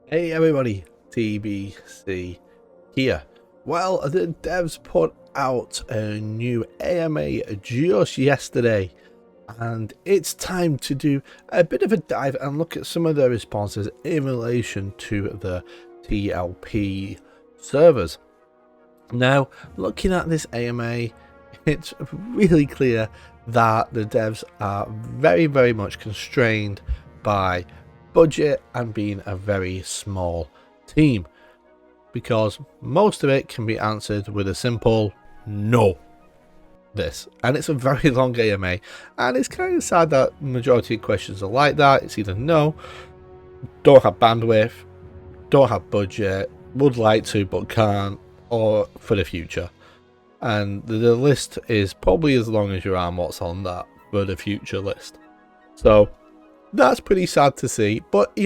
Hey everybody, TBC here. Well, the devs put out a new AMA just yesterday, and it's time to do a bit of a dive and look at some of the responses in relation to the TLP servers. Now, looking at this AMA, it's really clear that the devs are very much constrained by budget and being a very small team, because most of it can be answered with a simple no. And it's a very long AMA, and it's kind of sad that majority of questions are like that. It's either no, don't have bandwidth, don't have budget, would like to but can't, or for the future. And the list is probably as long as your arm what's on that for the future list. So that's pretty sad to see, but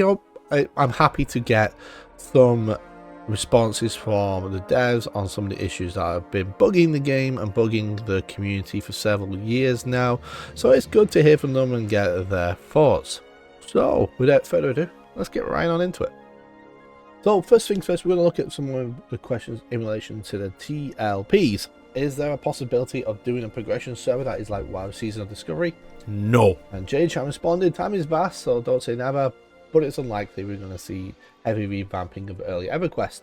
I'm happy to get some responses from the devs on some of the issues that have been bugging the game and bugging the community for several years now. So it's good to hear from them and get their thoughts. So without further ado, let's get right on into it. So first things first, we're going to look at some of the questions in relation to the TLPs. Is there a possibility of doing a progression server that is like WoW Season of Discovery? No. And J-Chan responded, time is vast, so don't say never, but it's unlikely we're going to see heavy revamping of early EverQuest.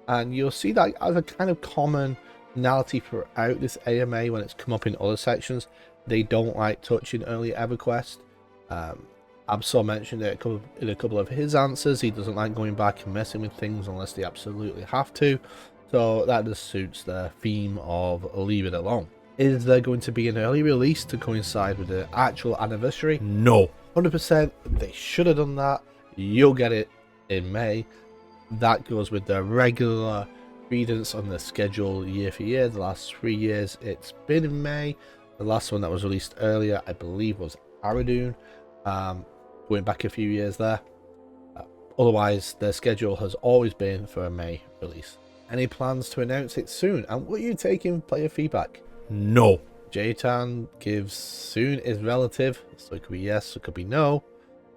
And you'll see that as a kind of commonality throughout this AMA when it's come up in other sections. They don't like touching early EverQuest. Absol mentioned it in a couple of his answers. He doesn't like going back and messing with things unless they absolutely have to. So that just suits the theme of leave it alone. Is there going to be an early release to coincide with the actual anniversary? No. 100%. They should have done that. You'll get it in May. That goes with the regular credence on the schedule year for year. The last 3 years it's been in May. The last one that was released earlier, I believe, was Aradoon. Going back a few years there. Otherwise, their schedule has always been for a May release. Any plans to announce it soon? And will you take in player feedback? No. J-Tan gives soon is relative, so it could be yes, it could be no.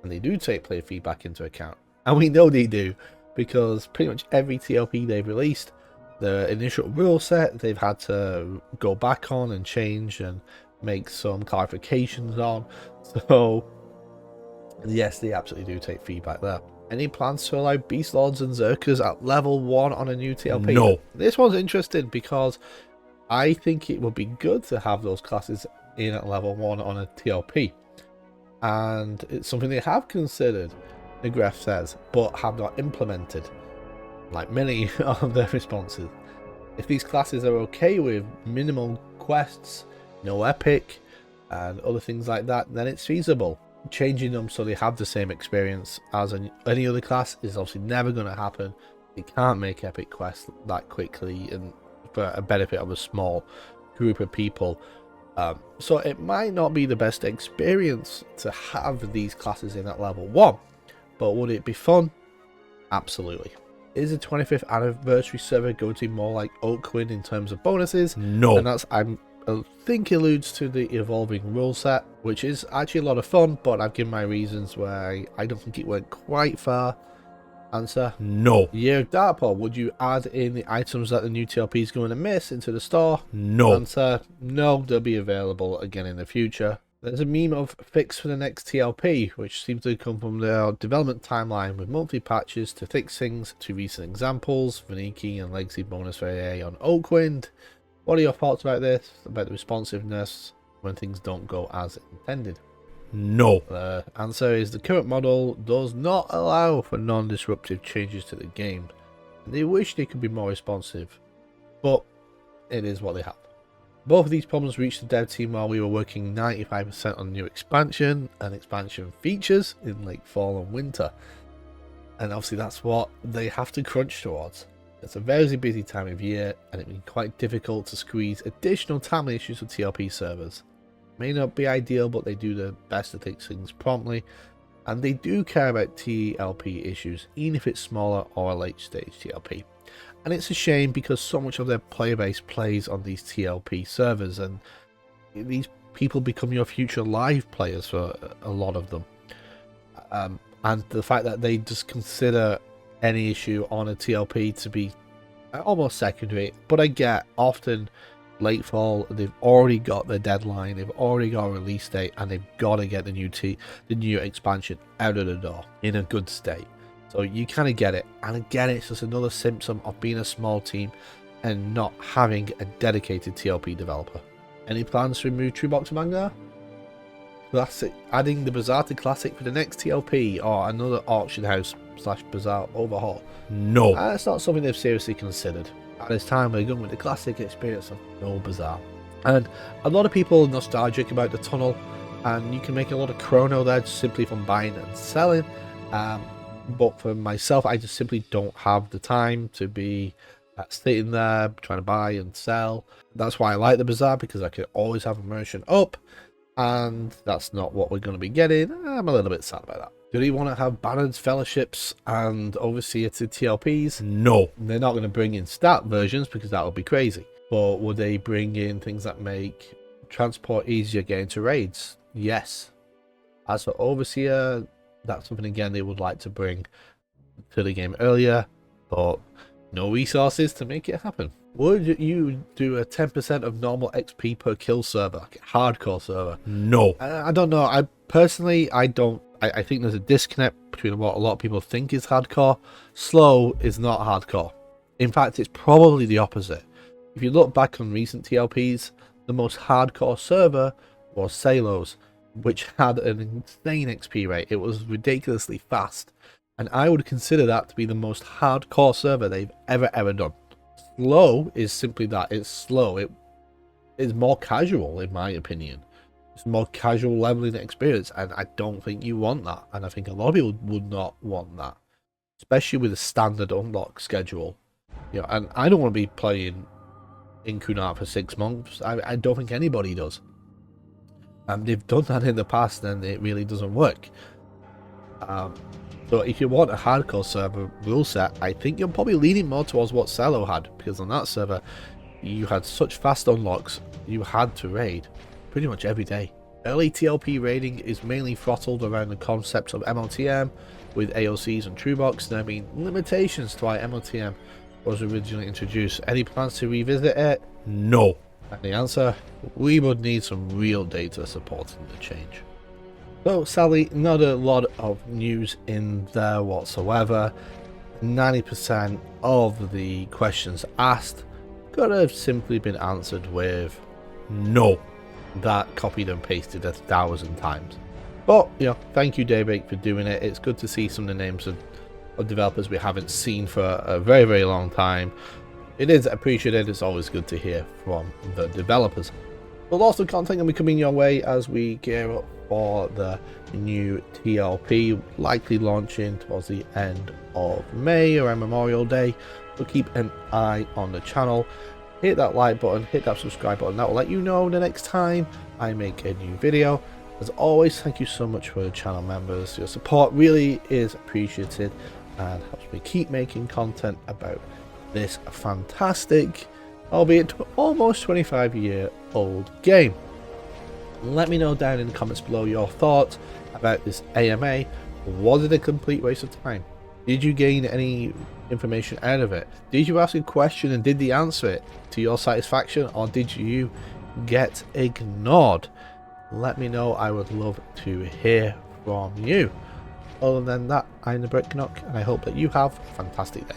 And they do take player feedback into account. And we know they do, because pretty much every TLP they've released, the initial rule set, they've had to go back on and change and make some clarifications on. So yes, they absolutely do take feedback there. Any plans to allow Beast Lords and Zerkers at level 1 on a new TLP? No. This one's interesting because I think it would be good to have those classes in at level 1 on a TLP. And it's something they have considered, the graph says, but have not implemented, like many of their responses. If these classes are okay with minimal quests, no epic, and other things like that, then it's feasible. Changing them so they have the same experience as any other class is obviously never going to happen. You can't make epic quests that quickly and for a benefit of a small group of people. So it might not be the best experience to have these classes in at level 1, but would it be fun? Absolutely. Is the 25th anniversary server going to be more like Oakwind in terms of bonuses? No. And that's I think alludes to the evolving rule set, which is actually a lot of fun, but I've given my reasons where I don't think it went quite far. Answer: no. Year of Dartpool, would you add in the items that the new TLP is going to miss into the store? No. Answer: no, they'll be available again in the future. There's a meme of fix for the next TLP, which seems to come from their development timeline with monthly patches to fix things to recent examples, Vaniki and Legacy bonus for AA on Oakwind. What are your thoughts about this, about the responsiveness when things don't go as intended? No. The answer is the current model does not allow for non-disruptive changes to the game. And they wish they could be more responsive, but it is what they have. Both of these problems reached the dev team while we were working 95% on new expansion and expansion features in late fall and winter. And obviously that's what they have to crunch towards. It's a very busy time of year, and it can be quite difficult to squeeze additional time issues with TLP servers. May not be ideal, but they do their best to fix things promptly, and they do care about TLP issues, even if it's smaller or a late stage TLP. And it's a shame because so much of their player base plays on these TLP servers, and these people become your future live players for a lot of them. And the fact that they just consider any issue on a TLP to be almost secondary, but I get often late fall, they've already got their deadline, they've already got a release date, and they've got to get the new expansion out of the door in a good state. So you kind of get it, and again, it's just another symptom of being a small team and not having a dedicated TLP developer. Any plans to remove True Box Manga? Classic, adding the Bazaar to Classic for the next TLP, or another auction house / Bazaar overhaul? No. That's not something they've seriously considered. At this time, we're going with the classic experience of no Bazaar. And a lot of people are nostalgic about the tunnel, and you can make a lot of chrono there just simply from buying and selling. But for myself, I just simply don't have the time to be sitting there trying to buy and sell. That's why I like the Bazaar, because I can always have immersion up, and that's not what we're going to be getting. I'm a little bit sad about that. Do they want to have Barons, Fellowships, and Overseer to TLPs? No. They're not going to bring in stat versions, because that would be crazy. But would they bring in things that make transport easier getting to raids? Yes. As for Overseer, that's something again they would like to bring to the game earlier, but no resources to make it happen. Would you do a 10% of normal XP per kill server, like a hardcore server? No. I don't know. I personally, I don't. I think there's a disconnect between what a lot of people think is hardcore. Slow is not hardcore. In fact, it's probably the opposite. If you look back on recent TLPs, the most hardcore server was Salos, which had an insane XP rate. It was ridiculously fast, and I would consider that to be the most hardcore server they've ever done. Slow is simply that. It's slow. It is more casual, in my opinion. It's more casual leveling experience, and I don't think you want that. And I think a lot of people would not want that, especially with a standard unlock schedule. You know, and I don't want to be playing in Kunart for 6 months. I don't think anybody does. They've done that in the past, and it really doesn't work. So if you want a hardcore server rule set, I think you're probably leaning more towards what Cello had, because on that server you had such fast unlocks, you had to raid pretty much every day. Early TLP raiding is mainly throttled around the concept of MLTM with AOCs and TrueBox. There have been limitations to why MLTM was originally introduced. Any plans to revisit it? No. And the answer, we would need some real data supporting the change. So sadly, not a lot of news in there whatsoever. 90% of the questions asked could have simply been answered with no. That copied and pasted 1,000 times. But, you know, thank you Daybreak for doing it. It's good to see some of the names of developers we haven't seen for a very long time. It is appreciated. It's always good to hear from the developers. But lots of content will be coming your way as we gear up for the new TLP, likely launching towards the end of May around Memorial Day. So keep an eye on the channel. Hit that like button, hit that subscribe button. That will let you know the next time I make a new video. As always, thank you so much for the channel members. Your support really is appreciated and helps me keep making content about this fantastic, albeit almost 25-year-old game. Let me know down in the comments below your thoughts about this AMA. Was it a complete waste of time? Did you gain any information out of it? Did you ask a question and did they answer it to your satisfaction, or did you get ignored? Let me know. I would love to hear from you. Other than that, I'm the Brick Knock, and I hope that you have a fantastic day.